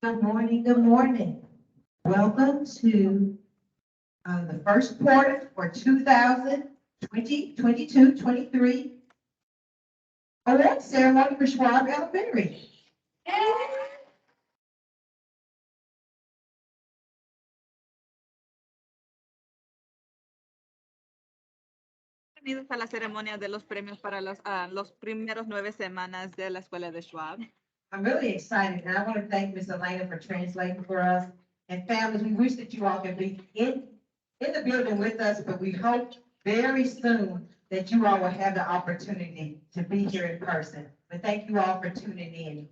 Good morning, good morning. Welcome to the first quarter for 2022-23 award ceremony for Schwab Elementary. Bienvenidos a la ceremonia de los premios para los primeros 9 semanas de la escuela de Schwab. I'm really excited, and I want to thank Ms. Elena for translating for us. And families, we wish that you all could be in the building with us, but we hope very soon that you all will have the opportunity to be here in person. But thank you all for tuning in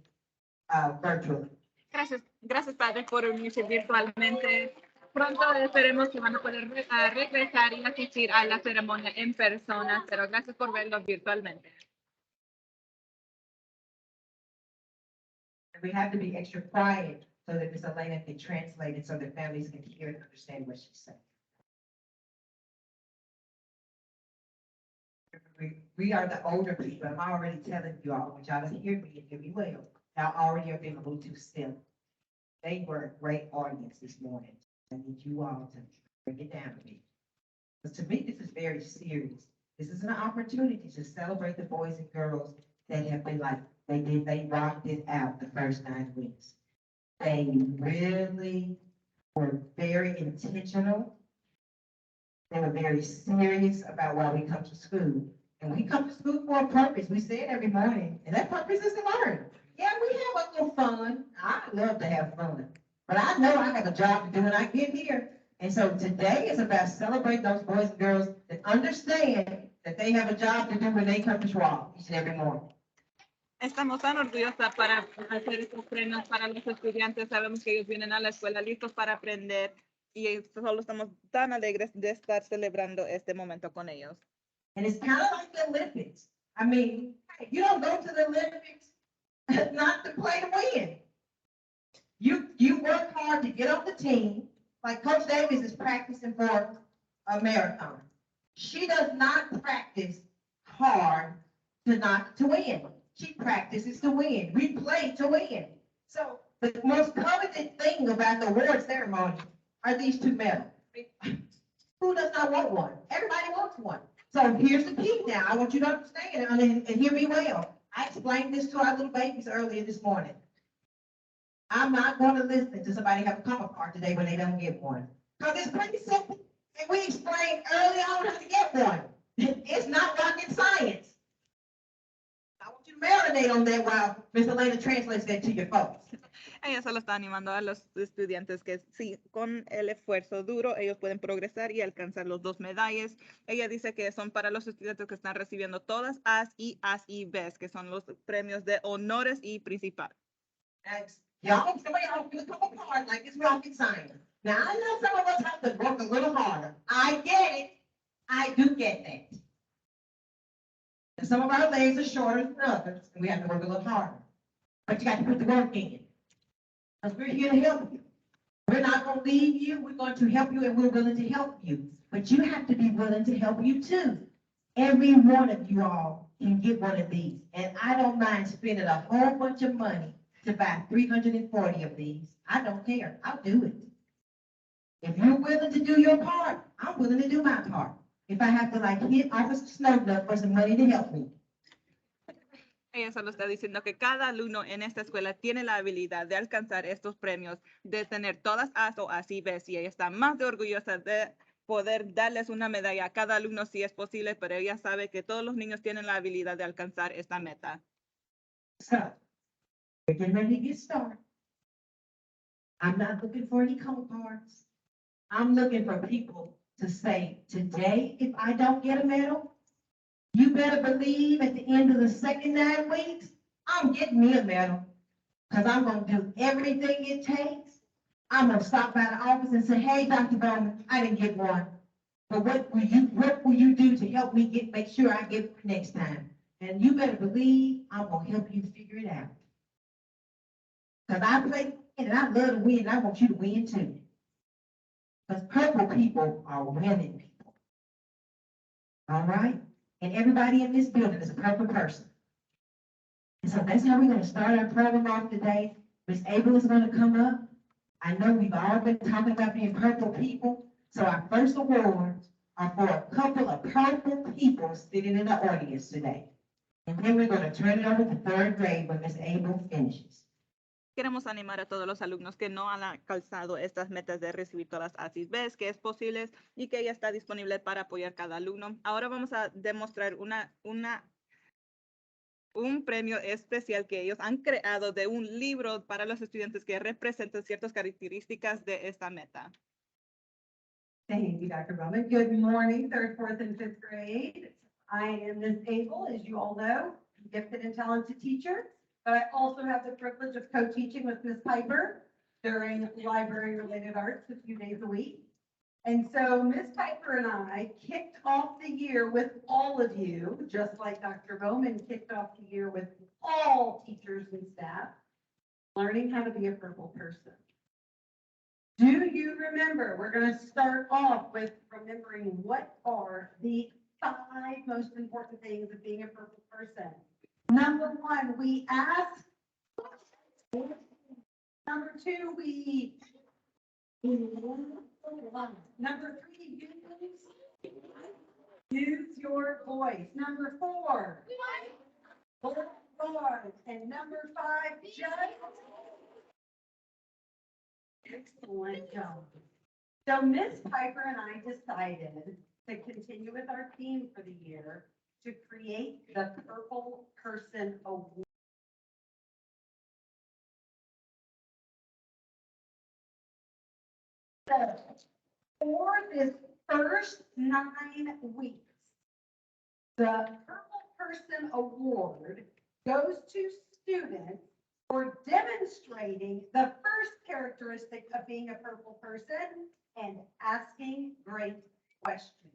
virtually. Gracias Padre por unirse virtualmente. Pronto esperemos que van a poder regresar y asistir a la ceremonia en persona, pero gracias por verlos virtualmente. We have to be extra quiet so that Ms. Elena can translate it so that families can hear and understand what she's saying. We are the older people. I'm already telling you all, want y'all to hear me and hear me well. Y'all already are being a little too still. They were a great audience this morning. I need you all to bring it down to me. Because to me, this is very serious. This is an opportunity to celebrate the boys and girls that have been like, they rocked it out the first 9 weeks. They really were very intentional. They were very serious about why we come to school. And we come to school for a purpose. We say it every morning, and that purpose is to learn. Yeah, we have a little fun. I love to have fun. But I know I have a job to do when I get here. And so today is about celebrating those boys and girls that understand that they have a job to do when they come to Schwab each and every morning. Estamos tan orgullosas para hacer estos premios para los estudiantes. Sabemos que ellos vienen a la escuela listos para aprender y solo estamos tan alegres de estar celebrando este momento con ellos. And it's kind of like the Olympics. I mean, you don't go to the Olympics not to play to win. You work hard to get on the team. Like Coach Davis is practicing for a marathon. She does not practice hard to win. She practices to win. We play to win. So the most coveted thing about the award ceremony are these 2 medals. Who does not want one? Everybody wants one. So here's the key now. I want you to understand and hear me well. I explained this to our little babies earlier this morning. I'm not going to listen to somebody have a come apart today when they don't get one. Because it's pretty simple. And we explained early on how to get one. It's not rocket science. I want you to marinate on that while Ms. Elena translates that to your folks. Ella solo está animando a los estudiantes que sí, con el esfuerzo duro, ellos pueden progresar y alcanzar los 2 medallas. Ella dice que son para los estudiantes que están recibiendo todas A's y B's, que son los premios de honores y principal. Y'all, some of y'all feel come apart like it's rocket science. Now, I know some of us have to work a little harder. I get it. I do get that. And some of our legs are shorter than others, and we have to work a little harder. But you got to put the work in. Because we're here to help you. We're not going to leave you. We're going to help you, and we're willing to help you. But you have to be willing to help you, too. Every one of you all can get one of these. And I don't mind spending a whole bunch of money to buy 340 of these. I don't care. I'll do it. If you're willing to do your part, I'm willing to do my part. If I have to hit Officer Snowblood for some money to help me. Ella solo está diciendo que cada alumno en esta escuela tiene la habilidad de alcanzar estos premios, de tener todas A's o A's y B's, y ella está más de orgullosa de poder darles una medalla a cada alumno si es posible, pero ella sabe que todos los niños tienen la habilidad de alcanzar esta meta. So, we're getting ready to get started. I'm not looking for any color cards. I'm looking for people to say, today, if I don't get a medal, you better believe at the end of the second 9 weeks, I'm getting me a medal. Because I'm going to do everything it takes. I'm going to stop by the office and say, hey, Dr. Bowman, I didn't get one. But what will you do to help me make sure I get one next time? And you better believe I'm going to help you figure it out. Because I play and I love to win, and I want you to win too. Because purple people are winning people. All right? And everybody in this building is a purple person. And so that's how we're going to start our program off today. Miss Abel is gonna come up. I know we've all been talking about being purple people, so our first awards are for a couple of purple people sitting in the audience today. And then we're gonna turn it over to third grade when Miss Abel finishes. Queremos animar a todos los alumnos que no han alcanzado estas metas de recibir todas las ACIS Bs, que es posible y que ya está disponible para apoyar cada alumno. Ahora vamos a demostrar un premio especial que ellos han creado de un libro para los estudiantes que representan ciertas características de esta meta. Thank you, Dr. Bowman. Good morning, third, fourth, and fifth grade. I am Ms. Abel, as you all know, gifted and talented teacher, but I also have the privilege of co-teaching with Ms. Piper during library-related arts a few days a week. And so Ms. Piper and I kicked off the year with all of you, just like Dr. Bowman kicked off the year with all teachers and staff, learning how to be a purple person. Do you remember? We're going to start off with remembering what are the 5 most important things of being a purple person. Number 1, we ask. Number 2, we. Number 3, use your voice. Number 4, and number 5, just. Excellent job. So Ms. Piper and I decided to continue with our theme for the year to create the Purple Person Award. So for this first 9 weeks, the Purple Person Award goes to students for demonstrating the first characteristic of being a purple person and asking great questions.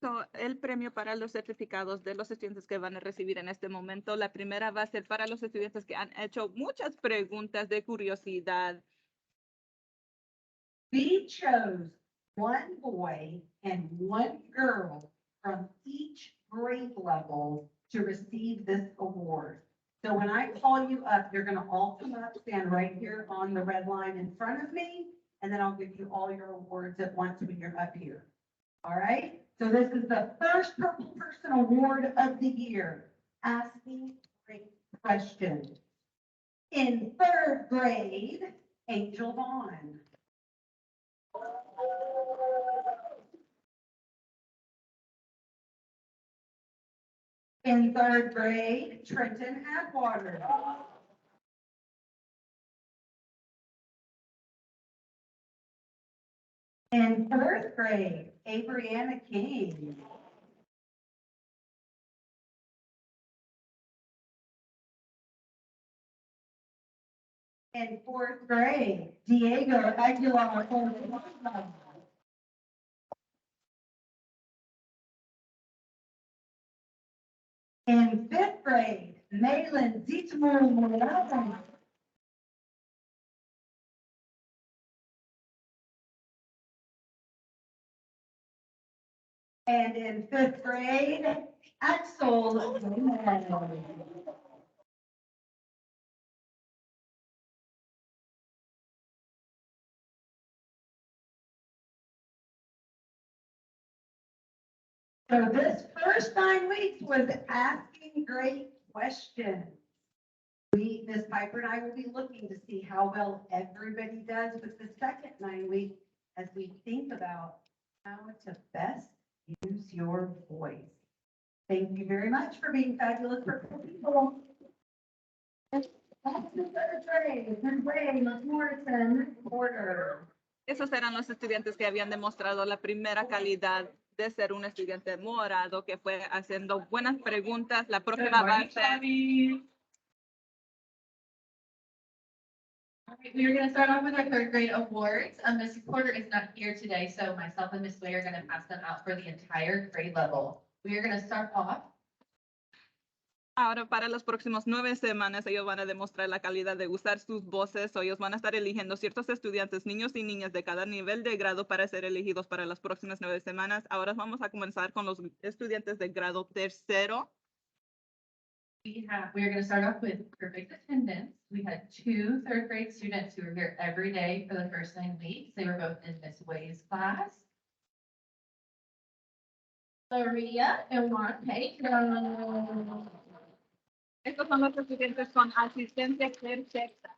So, el premio para los certificados de los estudiantes que van a recibir en este momento, la primera va a ser para los estudiantes que han hecho muchas preguntas de curiosidad. We chose 1 boy and 1 girl from each grade level to receive this award. So when I call you up, you're going to all come up, stand right here on the red line in front of me, and then I'll give you all your awards at once when you're up here. All right? So this is the first Purple Person Award of the year, asking great questions. In 3rd grade, Angel Vaughn. In 3rd grade, Trenton Atwater. In 4th grade, Abrianna King. In 4th grade, Diego Aguilar. In 5th grade, Malin Dietmar. And in 5th grade, Axel. So this first 9 weeks was asking great questions. Ms. Piper and I will be looking to see how well everybody does with the second 9 weeks as we think about how to best use your voice. Thank you very much for being fabulous purple people. That's the 3rd grade, Ms. Wade, Ms. Morrison, Porter. Esos eran los estudiantes que habían demostrado la primera calidad de ser un estudiante morado, que fue haciendo buenas preguntas. La próxima va a ser. All right, we are going to start off with our 3rd grade awards. Ms. Porter is not here today, so myself and Ms. Way are going to pass them out for the entire grade level. We are going to start off. Ahora, para las próximas 9 semanas, ellos van a demostrar la calidad de usar sus voces. O ellos van a estar eligiendo ciertos estudiantes, niños y niñas de cada nivel de grado para ser elegidos para las próximas 9 semanas. Ahora vamos a comenzar con los estudiantes de grado 3º. we're gonna start off with perfect attendance. We had 2 third-grade students who were here every day for the first 9 weeks. They were both in Miss Way's class. Maria and Juan Pedro. Estos son los estudiantes con asistencia perfecta.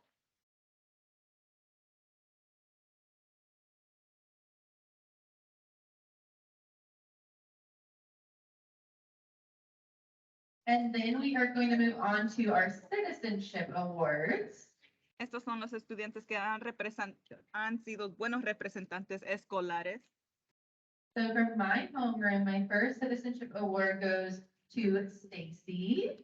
And then we are going to move on to our citizenship awards. Estos son los estudiantes que han sido buenos representantes escolares. So from my homeroom, my first citizenship award goes to Stacy.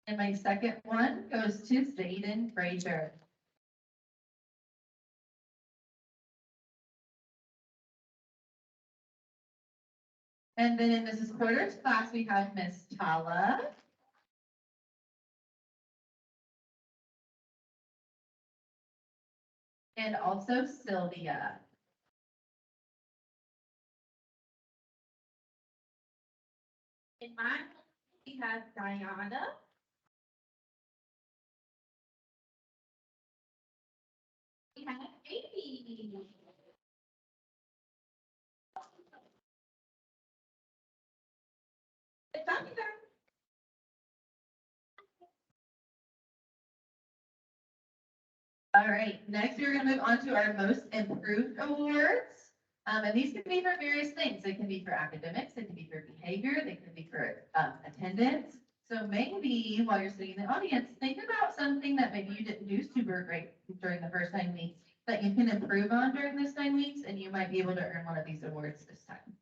And my second one goes to Zayden Frazier. And then in Mrs. Porter's class, we have Miss Tala. And also Sylvia. In my, we have Diana. We have Amy. All right, next we're gonna move on to our most improved awards. And these can be for various things. They can be for academics, they can be for behavior, they can be for attendance. So maybe while you're sitting in the audience, think about something that maybe you didn't do super great during the first 9 weeks that you can improve on during this 9 weeks, and you might be able to earn one of these awards this time.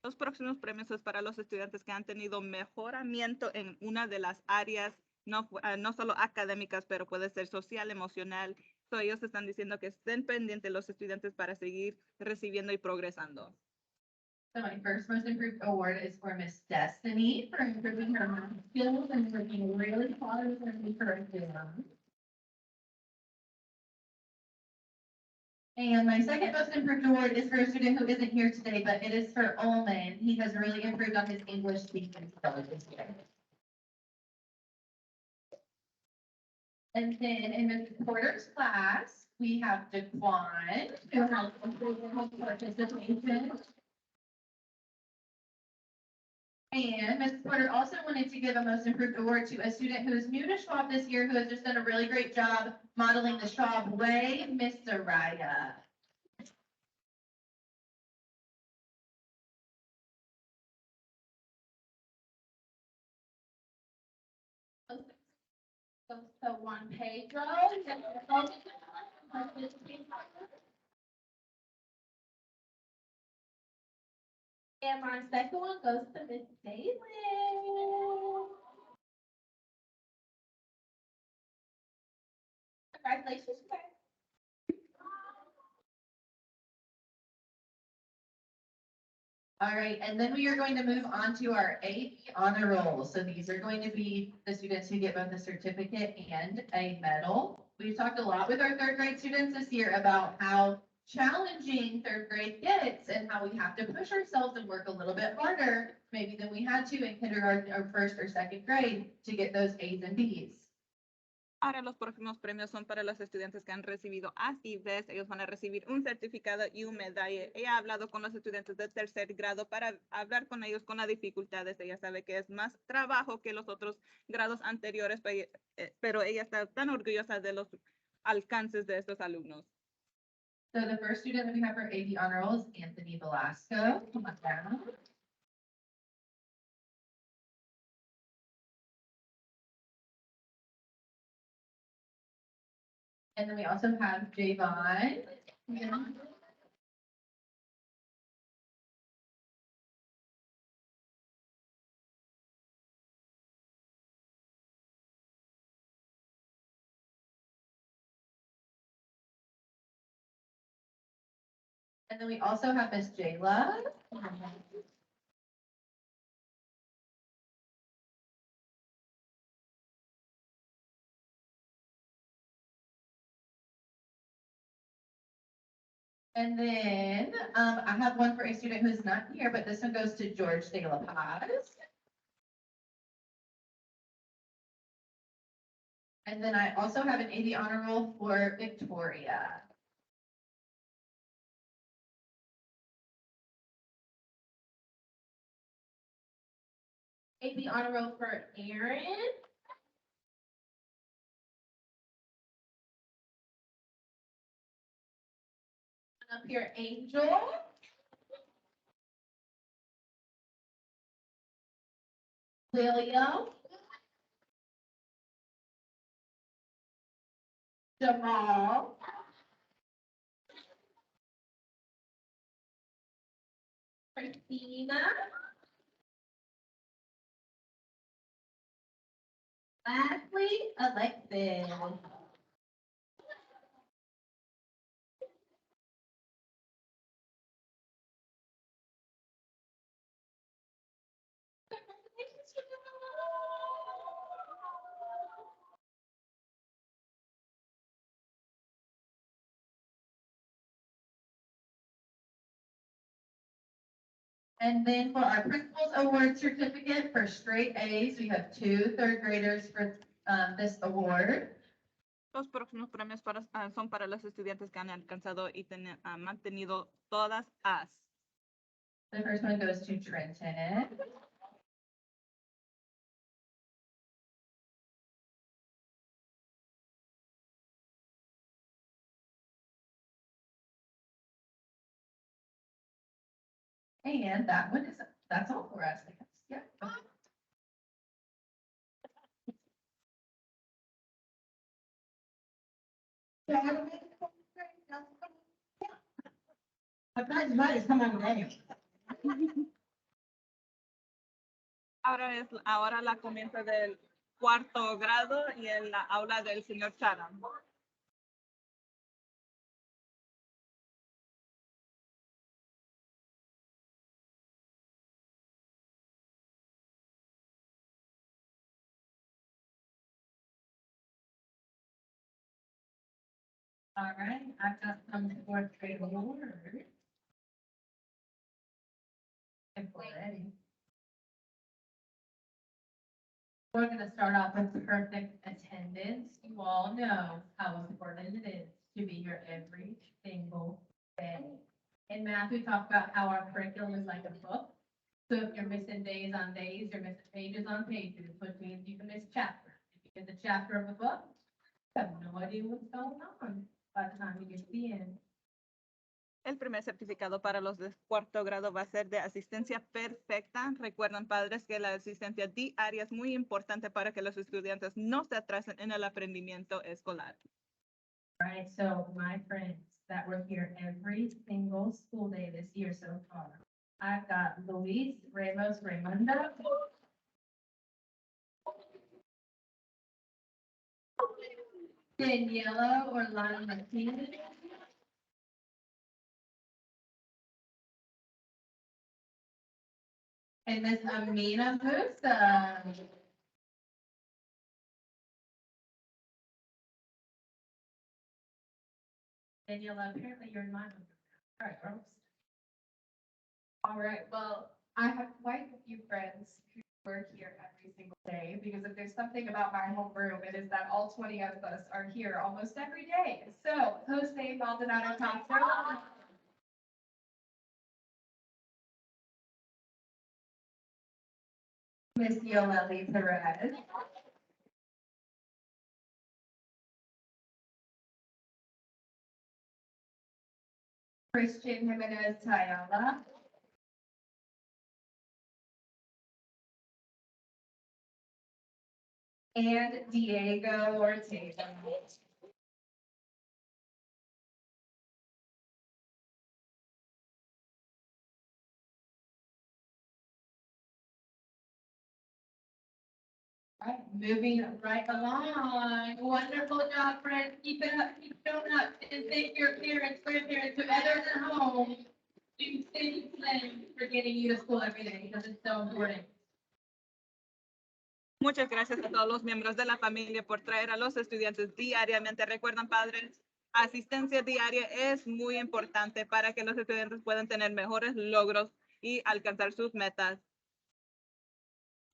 Los próximos premios es para los estudiantes que han tenido mejoramiento en una de las áreas, no solo académicas, pero puede ser social, emocional. So, ellos están diciendo que estén pendientes los estudiantes para seguir recibiendo y progresando. So my first most improved award is for Miss Destiny for improving her math skills and working really hard with her curriculum. And my second most improved award is for a student who isn't here today, but it is for Ullman. He has really improved on his English speaking skills this year. And then in Mrs. Porter's class, we have Daquan, who has improved in his participation. And Mrs. Porter also wanted to give a most improved award to a student who is new to Schwab this year, who has just done a really great job modeling the Schwab way, Miss Soraya. So Juan Pedro. And my second one goes to Miss Daly. Congratulations, guys. All right, and then we are going to move on to our AP honor roll. So these are going to be the students who get both a certificate and a medal. We've talked a lot with our 3rd grade students this year about how challenging 3rd grade gets and how we have to push ourselves and work a little bit harder maybe than we had to in kindergarten or 1st or 2nd grade to get those A's and B's. Ahora los próximos premios son para los estudiantes que han recibido A's y B's. Ellos van a recibir un certificado y una medalla. Ella ha hablado con los estudiantes de 3er grado para hablar con ellos con las dificultades. Ella sabe que es más trabajo que los otros grados anteriores, pero ella está tan orgullosa de los alcances de estos alumnos. So the first student that we have for AP honor roll is Anthony Velasco. Come on down. And then we also have Javon. And then we also have Miss Jayla. And then, I have one for a student who's not here, but this one goes to George De La Paz. And then I also have an AV honor roll for Victoria. AV honor roll for Aaron. And up here, Angel. William. Jamal. Christina. Lastly, Alexis. And then for our principal's award certificate for straight A's, we have 2 third graders for this award. Los próximos premios son para los estudiantes que han alcanzado y han mantenido todas A's. The first one goes to Trenton. And that one is, that's all for us, I guess. Yeah. Come on down. Ahora la comienza del 4º grado y en la aula del señor Charam. All right, I've got some 4th grade awards. If we're ready. We're gonna start off with perfect attendance. You all know how important it is to be here every single day. In math, we talk about how our curriculum is like a book. So if you're missing days on days, you're missing pages on pages, which means you can miss chapters. If you get the chapter of a book, you have no idea what's going on by the time you get to the end. El primer certificado para los de 4º grado va a ser de asistencia perfecta. Recuerden, padres, que la asistencia diaria es muy importante para que los estudiantes no se atrasen en el aprendimiento escolar. All right, so my friends that were here every single school day this year so far, I've got Luis Ramos Raimundo. Daniela Orlando Martinez. And Miss Amina Musa. Daniela, apparently you're in my number. All right, girls. All right, well, I have quite a few friends who work here every single day, because if there's something about my homeroom, it is that all 20 of us are here almost every day. So, Jose Maldonado Castro. Miss Yoleli Perez. Christian Jimenez Tayala. And Diego Ortega. All right, moving right along. Wonderful job, friends. Keep it up, keep showing up, and thank your parents, grandparents, whoever's at home. Do stay playing for getting you to school every day, because it's so important. Muchas gracias a todos los miembros de la familia por traer a los estudiantes diariamente. Recuerden, padres, asistencia diaria es muy importante para que los estudiantes puedan tener mejores logros y alcanzar sus metas.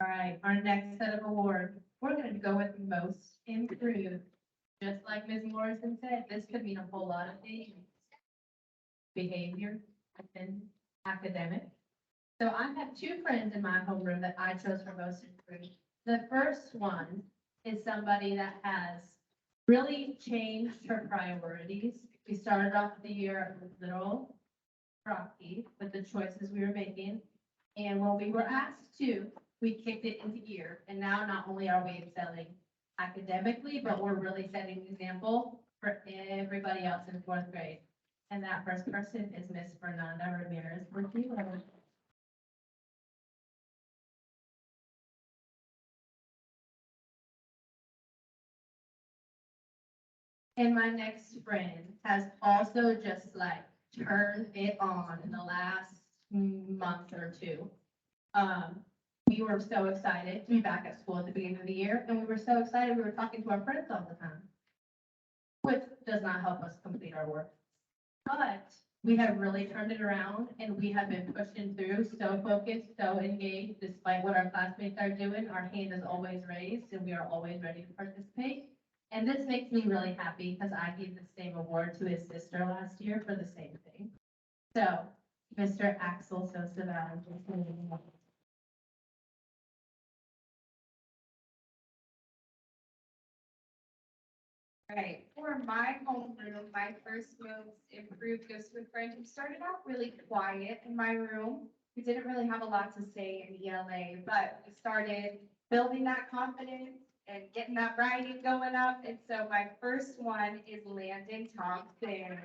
All right, our next set of awards, we're gonna go with most improved. Just like Ms. Morrison said, this could mean a whole lot of things. Behavior and academic. So I have two friends in my homeroom that I chose for most improved. The first one is somebody that has really changed her priorities. We started off the year a little rocky with the choices we were making. And when we were asked to, we kicked it into gear. And now not only are we excelling academically, but we're really setting an example for everybody else in fourth grade. And that first person is Miss Fernanda Ramirez. Would you, And my next friend has also just like turned it on in the last month or two. We were so excited to be back at school at the beginning of the year, and we were so excited, we were talking to our friends all the time, which does not help us complete our work. But we have really turned it around, and we have been pushing through, so focused, so engaged, despite what our classmates are doing. Our hand is always raised, and we are always ready to participate. And this makes me really happy because I gave the same award to his sister last year for the same thing. So, Mr. Axel Sosa Valentin. Right, for my homeroom, my first most improved goes to a friend who started out really quiet in my room. We didn't really have a lot to say in ELA, but we started building that confidence and getting that writing going up. And so my first one is Landon Thompson.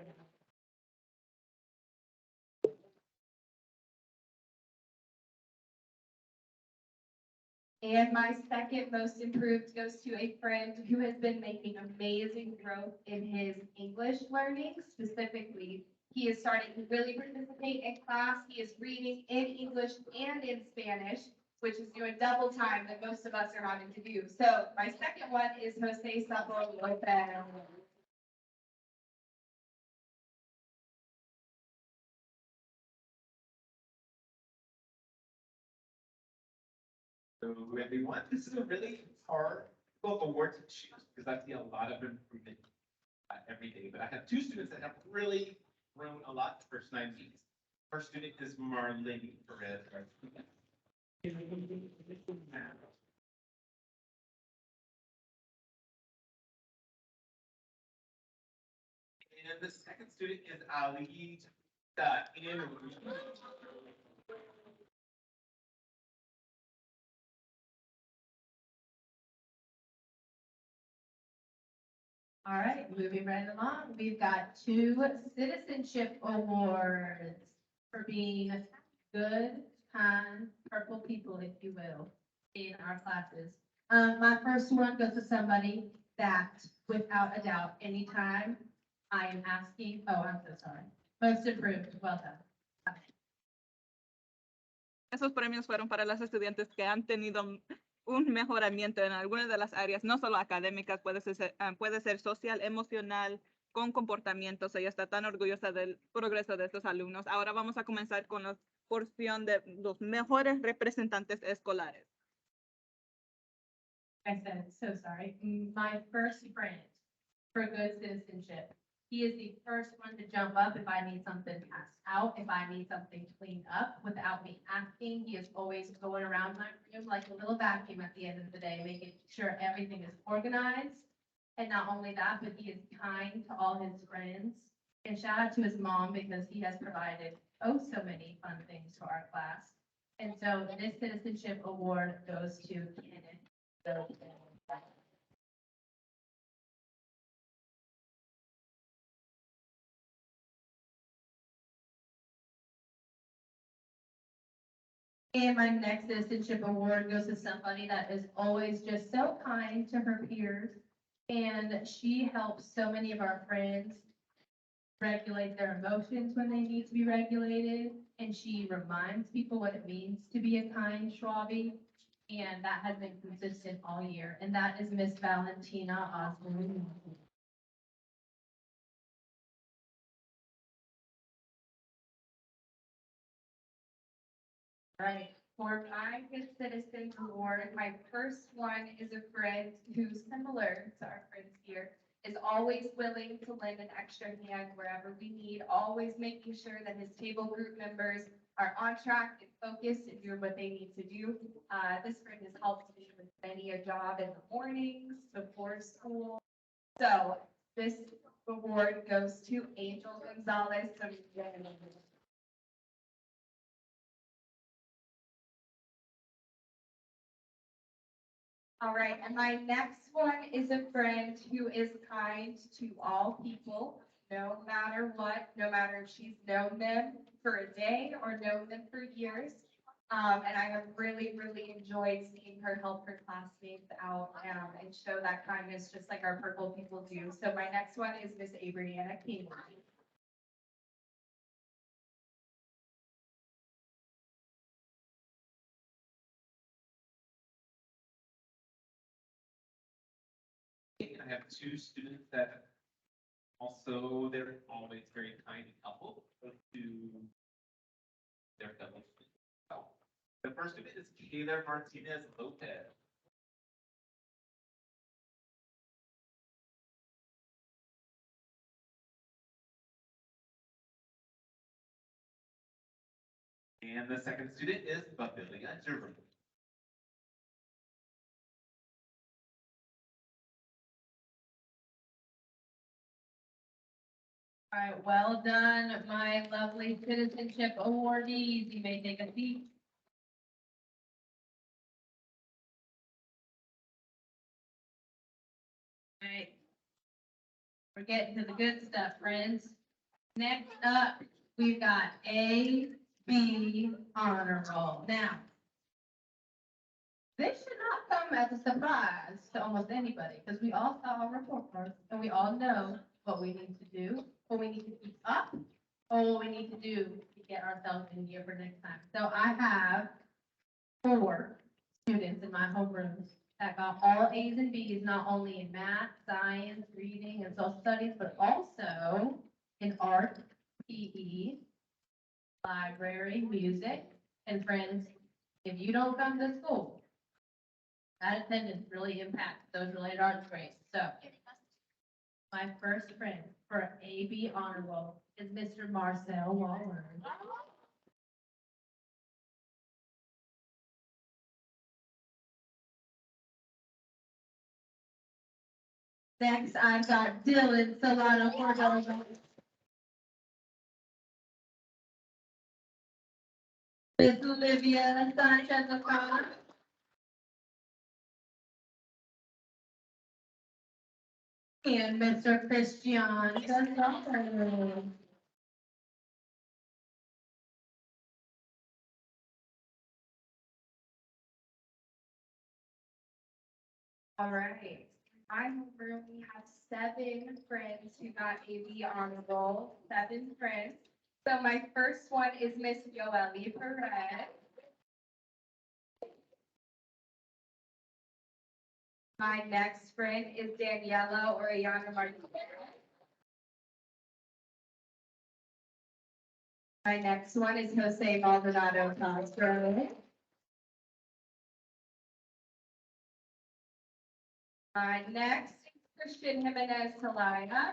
And my second most improved goes to a friend who has been making amazing growth in his English learning. Specifically, he is starting to really participate in class. He is reading in English and in Spanish, which is doing double time that most of us are having to do. So my second one is Jose Sapo Lopez. So everyone, this is a really hard award to choose because I see a lot of improvement every day. But I have two students that have really grown a lot the first 9 weeks. First student is Marlene Perez. And the second student is Ali. All right, moving right along, we've got two citizenship awards for being good, kind, purple people, if you will, in our classes. My first one goes to somebody that, without a doubt, anytime I am asking, oh, I'm so sorry. Most improved, well done. Esos premios fueron para las estudiantes que han tenido un mejoramiento en algunas de las áreas, no solo académicas, puede ser social, emocional, con comportamientos. Ella está tan orgullosa del progreso de estos alumnos. Ahora vamos a comenzar con la porción de los mejores representantes escolares. I said, so sorry. My first friend for good citizenship. He is the first one to jump up if I need something passed out, if I need something cleaned up without me asking. He is always going around my room like a little vacuum at the end of the day, making sure everything is organized. And not only that, but he is kind to all his friends. And shout out to his mom because he has provided oh so many fun things to our class. And so this citizenship award goes to Kenneth. And my next citizenship award goes to somebody that is always just so kind to her peers. And she helps so many of our friends regulate their emotions when they need to be regulated. And she reminds people what it means to be a kind Schwabi. And that has been consistent all year. And that is Miss Valentina Osborne. Right. For my Good Citizens Award, my first one is a friend who's similar to our friends here, is always willing to lend an extra hand wherever we need, always making sure that his table group members are on track and focused and doing what they need to do. This friend has helped me with many a job in the mornings before school. So this award goes to Angel Gonzalez. All right, and my next one is a friend who is kind to all people, no matter what, no matter if she's known them for a day or known them for years. And I have really, really enjoyed seeing her help her classmates out, and show that kindness, just like our purple people do. So my next one is Miss Abriana King. I have two students that also, they're always very kind and helpful to their fellow students. So, the first student is Taylor Martinez Lopez. And the second student is Babilia Jerome. All right, well done, my lovely citizenship awardees. You may take a seat. All right. We're getting to the good stuff, friends. Next up, we've got A, B honor roll. Now, this should not come as a surprise to almost anybody, because we all saw our report cards and we all know what we need to do, what we need to keep up, or what we need to do to get ourselves in gear for next time. So I have 4 students in my homeroom that got all A's and B's, not only in math, science, reading, and social studies, but also in art, PE, library, music, and friends. If you don't come to school, that attendance really impacts those related arts grades. So my first friend for AB honor roll is Mr. Marcel Waller. Next, I've got Dylan Solano Cordova. Miss Olivia Sanchez O'Connor. And Mr. Christian Gonzalez. All right. In my homeroom, we have 7 friends who got AB honor roll, 7 friends. So my first one is Miss Yoeli Perez. My next friend is Daniela Oriana Martinez. My next one is Jose Maldonado Castro. My next is Christian Jimenez Talaya.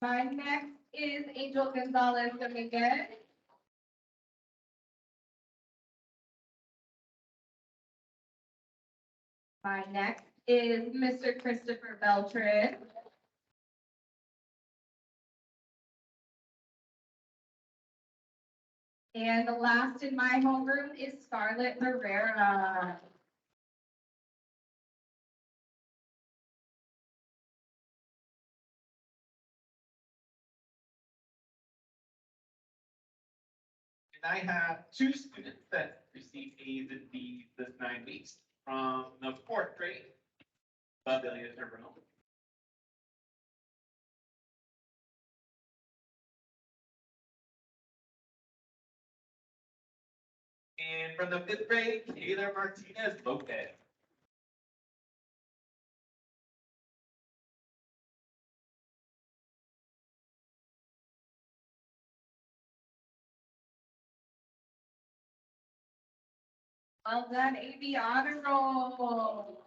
My next is Angel Gonzalez Dominguez. My next is Mr. Christopher Beltran. And the last in my homeroom is Scarlett Herrera. And I have 2 students that received A's and B's this 9 weeks from the 4th grade, Babilia Jerome. And from the 5th grade, Taylor Martinez Lopez. Well done, AB honor roll.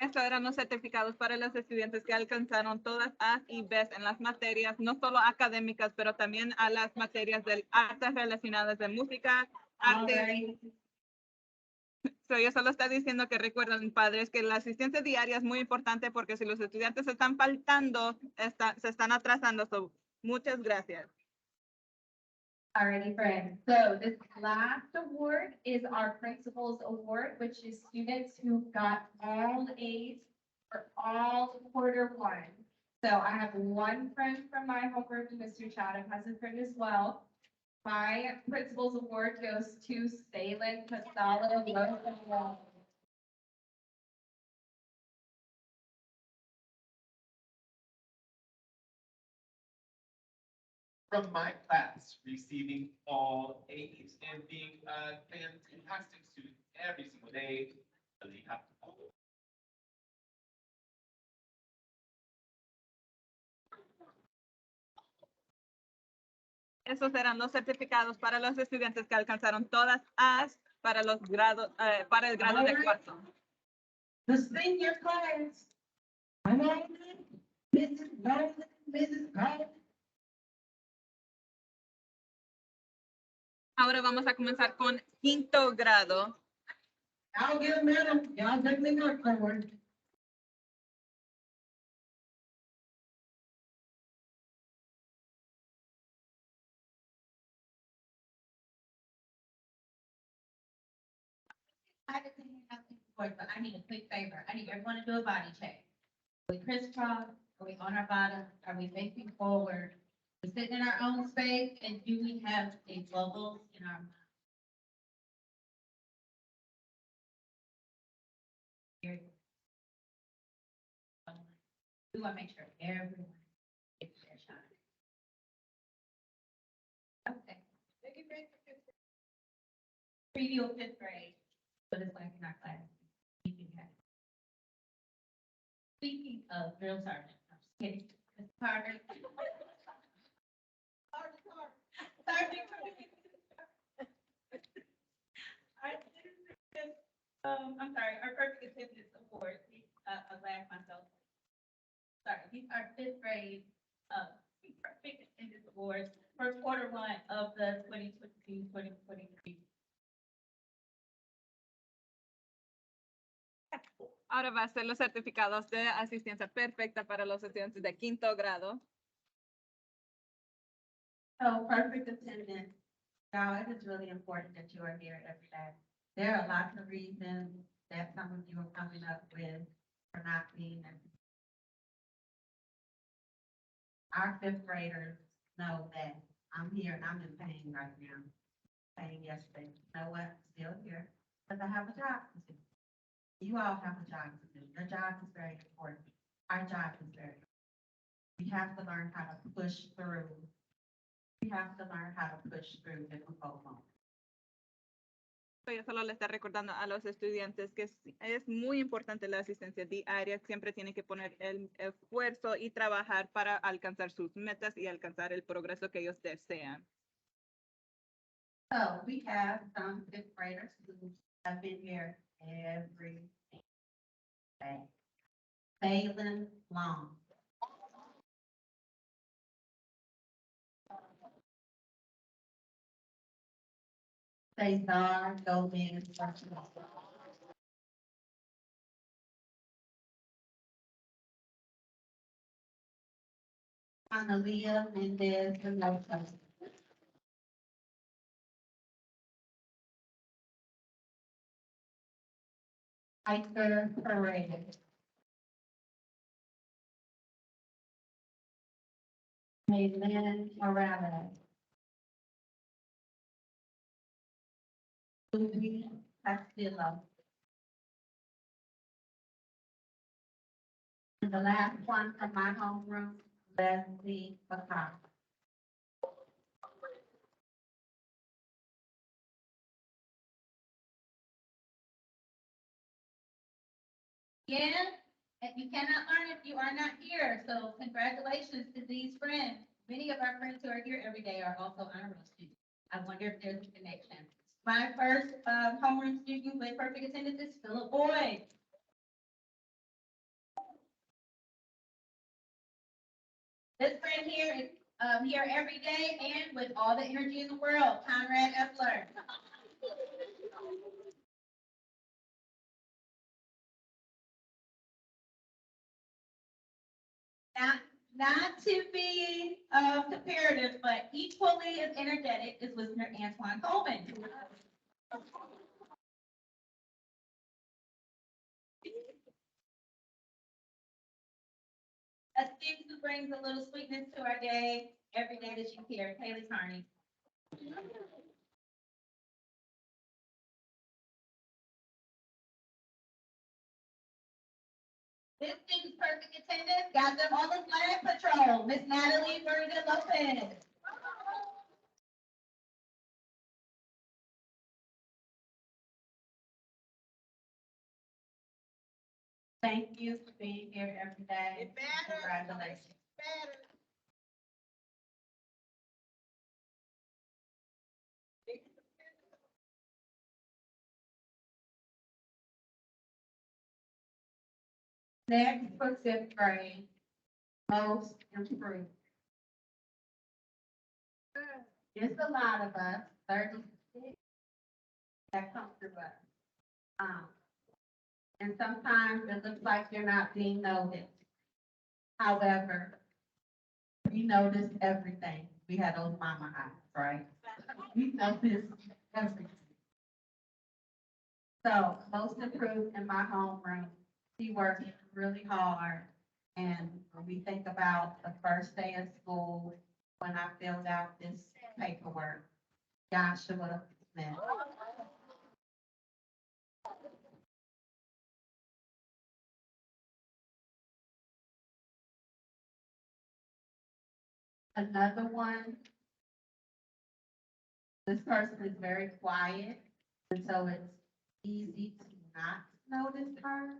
Estos eran los certificados para los estudiantes que alcanzaron todas A y B en las materias, no solo académicas, pero también a las materias de artes relacionadas de música, arte. Alright. So, yo solo está diciendo que recuerden, padres, que la asistencia diaria es muy importante porque si los estudiantes están faltando, se están atrasando. So, muchas gracias. Alrighty, friends. So this last award is our principal's award, which is students who got all A's for all quarter one. So I have one friend from my homeroom, Mr. Chatham has a friend as well. My principal's award goes to Salem Casalo. From my class, receiving all A's and being a fantastic student every single day, really happy. Esos eran los certificados para los estudiantes que alcanzaron todas A's para los grados, para el grado de cuarto. The senior class. Come on in, Mrs. Golden, Mrs. Golden. Ahora vamos a comenzar con quinto grado. I'll get a medal. Y'all definitely work for it. I didn't have to report, but I need a quick favor. I need everyone to do a body check. Are we crisscross? Are we on our bottom? Are we facing forward? We sitting in our own space, and do we have a bubble in our mouth? Here. We want to make sure everyone gets their shot. Okay. Preview of fifth grade, but it's like in our class. You can have. Speaking of drill sergeant, I'm just kidding. Ms. Carter. I'm sorry, our perfect attendance award, I laughed myself. Sorry, these are fifth grade, perfect attendance awards for quarter one of the 2022-2023. Ahora va a ser los certificados de asistencia perfecta para los estudiantes de quinto grado. So perfect attendance, now it is really important that you are here every day. There are lots of reasons that some of you are coming up with for not being there. Our fifth graders know that I'm here and I'm in pain right now. Pain yesterday, you know what, still here, because I have a job to do. You all have a job to do. Your job is very important. Our job is very important. We have to learn how to push through. We have to learn how to push through difficult moments. Yo solo le está recordando a los estudiantes que es muy importante la asistencia diaria. Siempre tienen que poner el esfuerzo y trabajar para alcanzar sus metas y alcanzar el progreso que ellos desean. So we have some fifth graders who have been here every day. Phelan Long. Cesar Gomez. Analia Mendez Mendoza. Iker Paredes. Maylin Morales. Louis Castillo. And the last one from my homeroom, Leslie McCall. Yeah, and you cannot learn if you are not here, so congratulations to these friends. Many of our friends who are here every day are also honor roll students. I wonder if there's a connection. My first homeroom student with perfect attendance is Philip Boyd. This friend here is here every day and with all the energy in the world, Conrad Epler. Not to be comparative, but equally as energetic is listener Antoine Coleman. A student who brings a little sweetness to our day every day that she's here, Kaylee Carney. This student's perfect attendance got them on the flag patrol, Miss Natalie Bergen Lopez. Thank you for being here every day. It matters. Congratulations. Better. Next for fifth grade, most improved. It's a lot of us, 36, that come through us. And sometimes it looks like you're not being noticed. However, we noticed everything. We had those mama eyes, right? We noticed everything. So most improved in my homeroom, she worked really hard. And when we think about the first day of school, when I filled out this paperwork, Joshua Smith. Another one, this person is very quiet, and so it's easy to not notice her.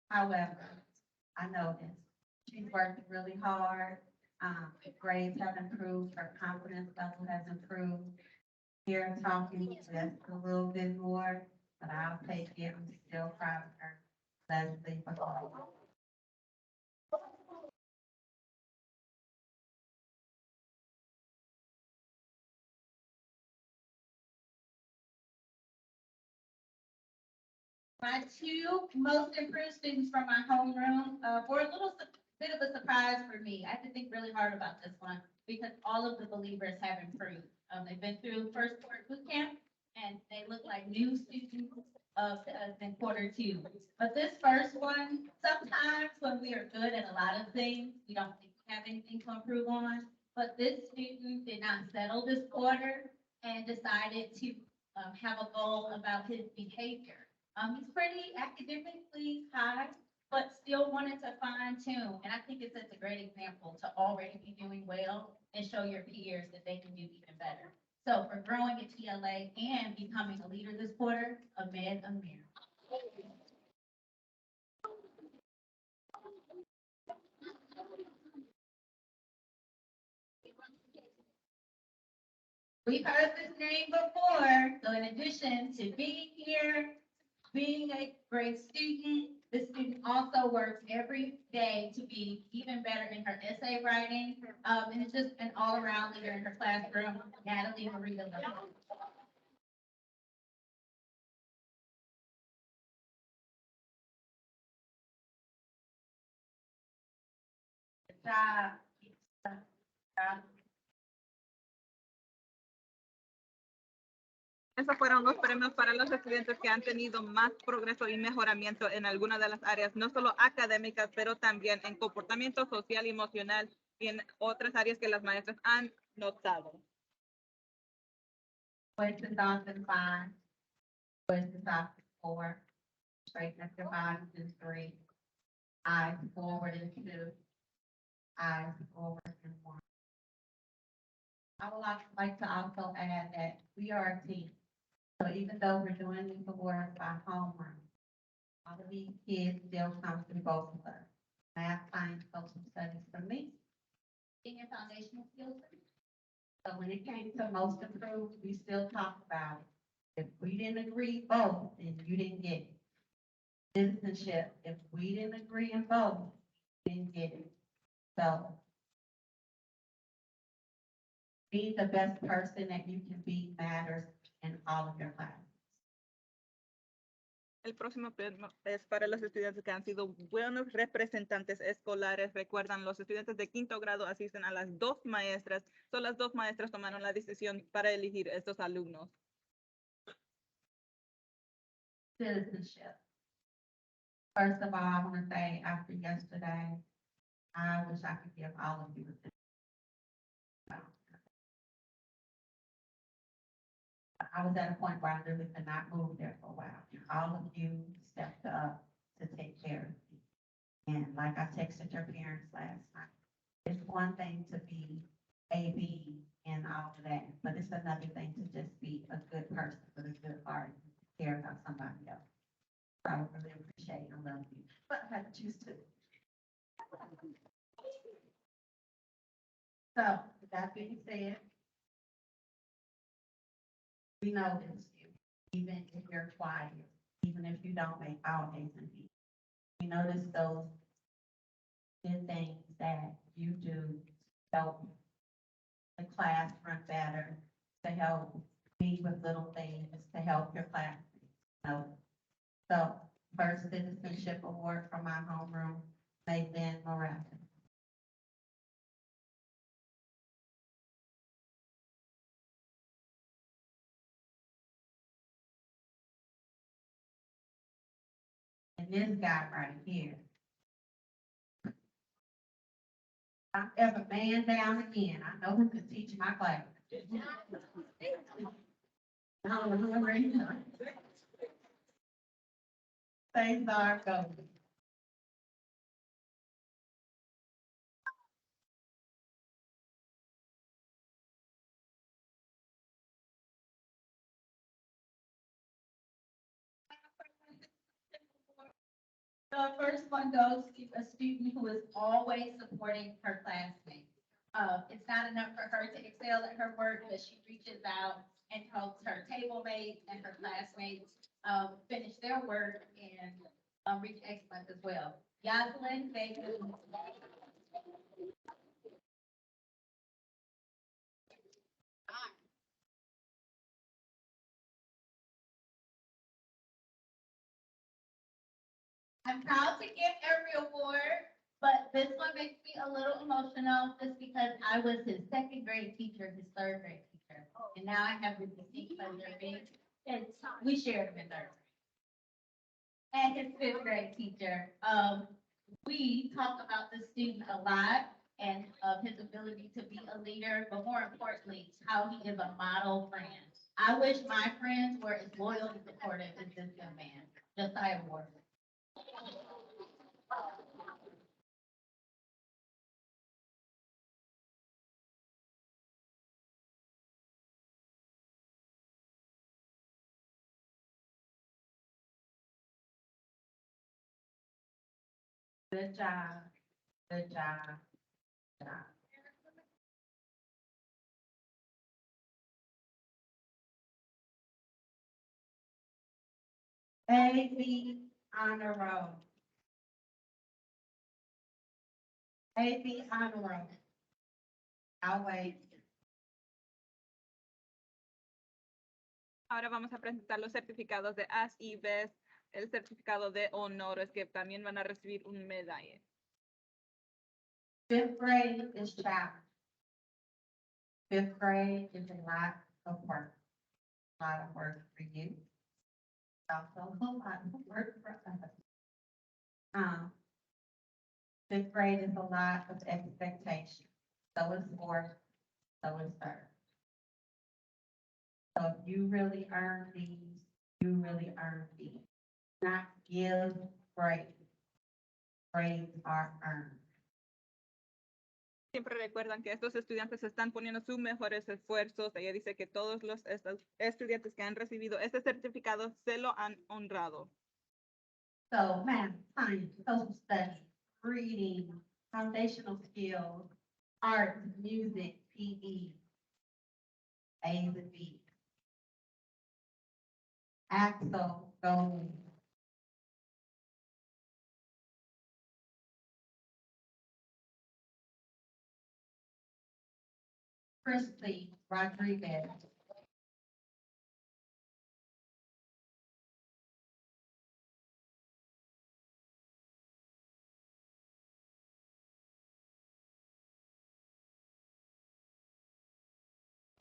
However, I noticed she's worked really hard. Grades have improved, her confidence level has improved. Here I'm talking just a little bit more, but I'll take it. I'm still proud of her. Leslie McCall. My two most improved students from my homeroom were a little bit of a surprise for me. I had to think really hard about this one because all of the believers have improved. They've been through first quarter boot camp and they look like new students in quarter two. But this first one, sometimes when we are good at a lot of things, we don't think we have anything to improve on. But this student did not settle this quarter and decided to have a goal about his behavior. He's pretty academically high, but still wanted to fine tune. And I think it sets a great example to already be doing well and show your peers that they can do even better. So for growing at TLA and becoming a leader this quarter, Ahmed Amir. We've heard this name before, so in addition to being here, being a great student, this student also works every day to be even better in her essay writing. And it's just an all-around leader in her classroom, Natalie Marie Lopez. Good job. Good job. Esos fueron los premios para los estudiantes que han tenido más progreso y mejoramiento en alguna de las áreas, no solo académicas, pero también en comportamiento social y emocional y en otras áreas que las maestras han notado. Place the dots in 5. Place the dots in 4. Straighten up your bodies in 3. Eyes forward in 2. Eyes forward in 1. I would like to also add that we are a team. So even though we're doing the work by homeroom, all of these kids still come through both of us. Math, science, social studies for me, in your foundational skills. So when it came to most improved, we still talked about it. If we didn't agree both, then you didn't get it. Citizenship, if we didn't agree in both, you didn't get it. So be the best person that you can be matters in all of your classes. El próximo premio es para los estudiantes que han sido buenos representantes escolares. Recuerdan, los estudiantes de quinto grado asisten a las dos maestras. Son las dos maestras tomaron la decisión para elegir estos alumnos. Citizenship. First of all, I want to say after yesterday, I wish I could give all of you a citizenship. I was at a point where I literally could not move there for a while. All of you stepped up to take care of me. And like I texted your parents last night, it's one thing to be AB and all of that, but it's another thing to just be a good person with a good heart and care about somebody else. I really appreciate and love you, but I had to choose to. So, with that being said, we notice you, even if you're quiet, even if you don't make all A's and B's. We notice those good things that you do to help the class run better, to help me with little things, to help your classmates. So, first citizenship award from my homeroom, Maylin Morales. And this guy right here. I'm ever man down again. I know who can teach my class. Thanks, our go. The first one goes to a student who is always supporting her classmates. It's not enough for her to excel at her work, but she reaches out and helps her table mates and her classmates, finish their work and, reach excellence as well. Yaslin Baker. I'm proud to give every award, but this one makes me a little emotional just because I was his second grade teacher, his third grade teacher. And now I have the distinct pleasure of being, and we shared him in third grade. And his fifth grade teacher, we talk about the student a lot and of his ability to be a leader, but more importantly, how he is a model friend. I wish my friends were as loyal and supportive as this young man, Josiah Ward. Good job, good job, good job. AB honor roll. AB honor roll. I'll wait. Ahora vamos a presentar los certificados de As y Bes, el certificado de honores que también van a recibir un medalla. Fifth grade is challenge. Fifth grade is a lot of work. A lot of work for you. Also a lot of work for us. Fifth grade is a lot of expectation. So is fourth, so is third. So if you really earn these, you really earn these. Not give grades. Grades are earned. Siempre recuerdan que estos estudiantes están poniendo sus mejores esfuerzos. Ella dice que todos los estudiantes que han recibido este certificado se lo han honrado. So math, science, social studies, reading, foundational skills, Art, music, PE, A's and B's. Axel, gold. Christy Rodriguez.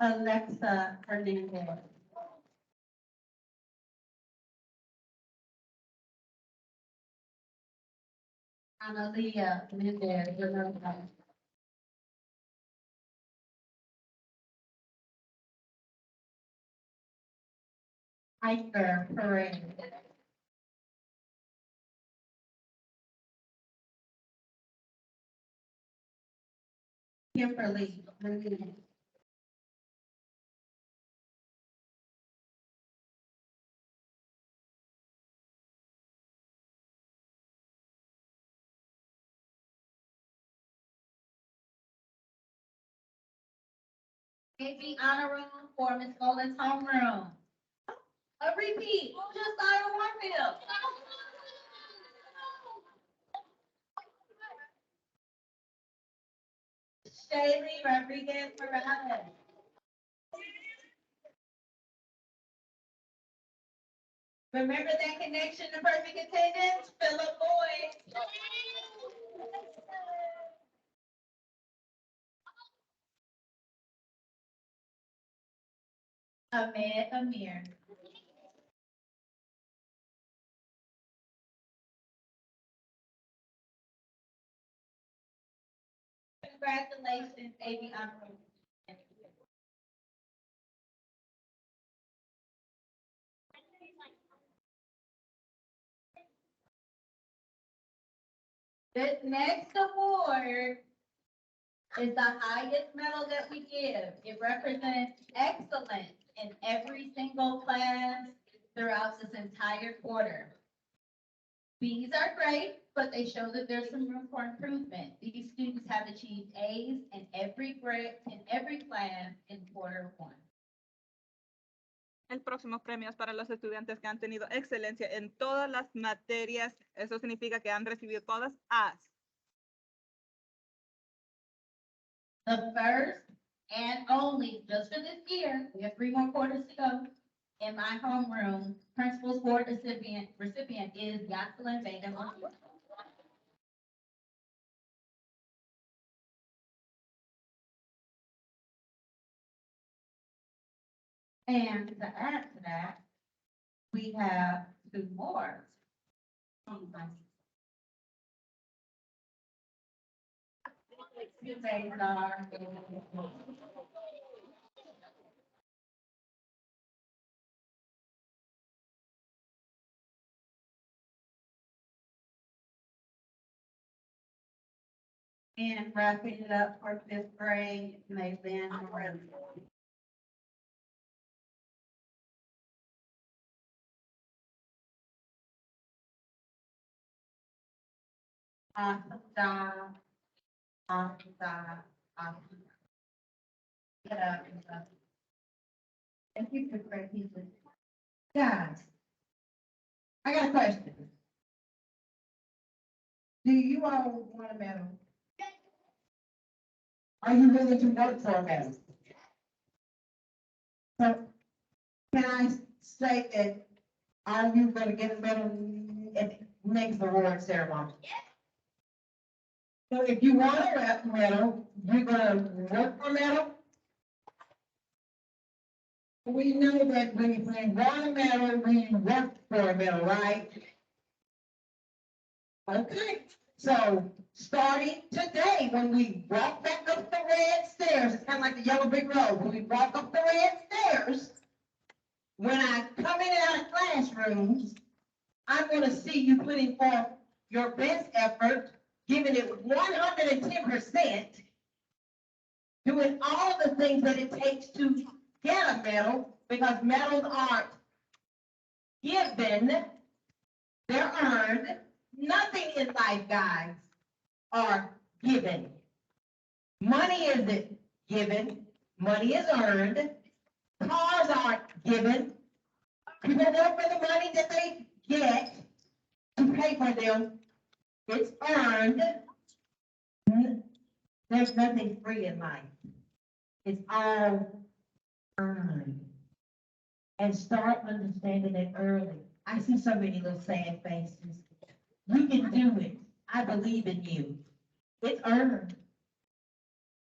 Alexa Hernandez. Analia Mendez de Rosa. Iker Perez. Kimberly Ruiz. AB honor room for Ms. Gold's homeroom. A repeat, who just started Warfield? Shaylee Rodriguez Morales. Remember that connection to perfect attendance? Philip Boyd. Ahmed Amir. Congratulations, AB honor room. This next award is the highest medal that we give. It represents excellence in every single class throughout this entire quarter. B's are great, but they show that there's some room for improvement. These students have achieved A's in every grade, in every class in quarter one. El próximo premio es para los estudiantes que han tenido excelencia en todas las materias. Eso significa que han recibido todas A's. The first and only, just for this year, we have 3 more quarters to go. In my homeroom, principal's board recipient is Jocelyn Vega. And to add to that, we have 2 more. And wrapping it up for 5th grade, Maylin Morelli. Awesome job. Awesome job. Awesome job. Get up. Get up. Thank you for great pieces. Guys, I got a question. Do you all want a medal? Are you willing to work for a medal? So, can I say that, are you gonna get a medal at the next award ceremony? So if you want a medal, you're gonna work for a medal? We know that when you want a medal, we work for a medal, right? Okay, so starting today, when we walk back up the red stairs, it's kind of like the yellow brick road, when we walk up the red stairs, when I come in and out of classrooms, I'm gonna see you putting forth your best effort, giving it 110%, doing all the things that it takes to get a medal, because medals aren't given, they're earned. Nothing in life, guys, are given. Money isn't given, money is earned. Cars aren't given. People work for the money that they get to pay for them. It's earned. There's nothing free in life. It's all earned. And start understanding it early. I see so many little sad faces. You can do it. I believe in you. It's earned.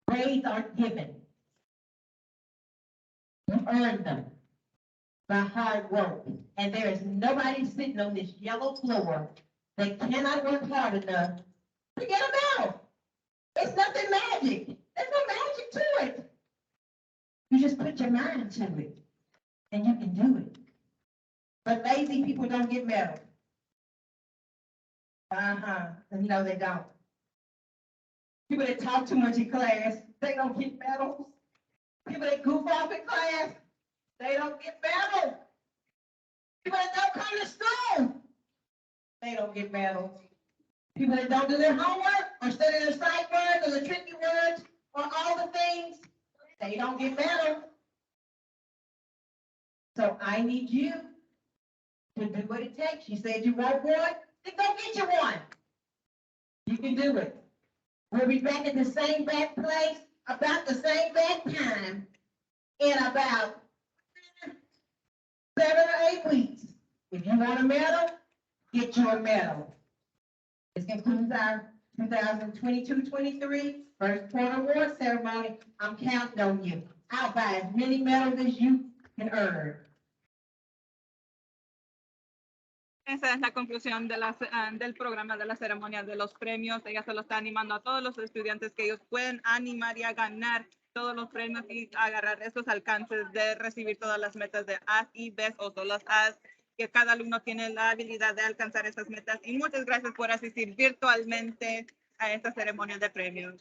Grades aren't given. You earn them by hard work. And there is nobody sitting on this yellow floor that cannot work hard enough to get a medal. It's nothing magic. There's no magic to it. You just put your mind to it, and you can do it. But lazy people don't get medals. No, they don't. People that talk too much in class, they don't get medals. People that goof off in class, they don't get medals. People that don't come to school, they don't get medals. People that don't do their homework or study the sight words or the tricky words or all the things, they don't get medals. So I need you to do what it takes. You said you want one, then go get you one. You can do it. We'll be back at the same back place, about the same back time, in about 7 or 8 weeks. If you want a medal, get you a medal. This concludes our 2022-23 First Point Award Ceremony. I'm counting on you. I'll buy as many medals as you can earn. Esa es la conclusión de del programa de la ceremonia de los premios. Ella se lo está animando a todos los estudiantes que ellos pueden animar y a ganar todos los premios y agarrar estos alcances de recibir todas las metas de As y Bes o solo las As, que cada alumno tiene la habilidad de alcanzar estas metas. Y muchas gracias por asistir virtualmente a esta ceremonia de premios.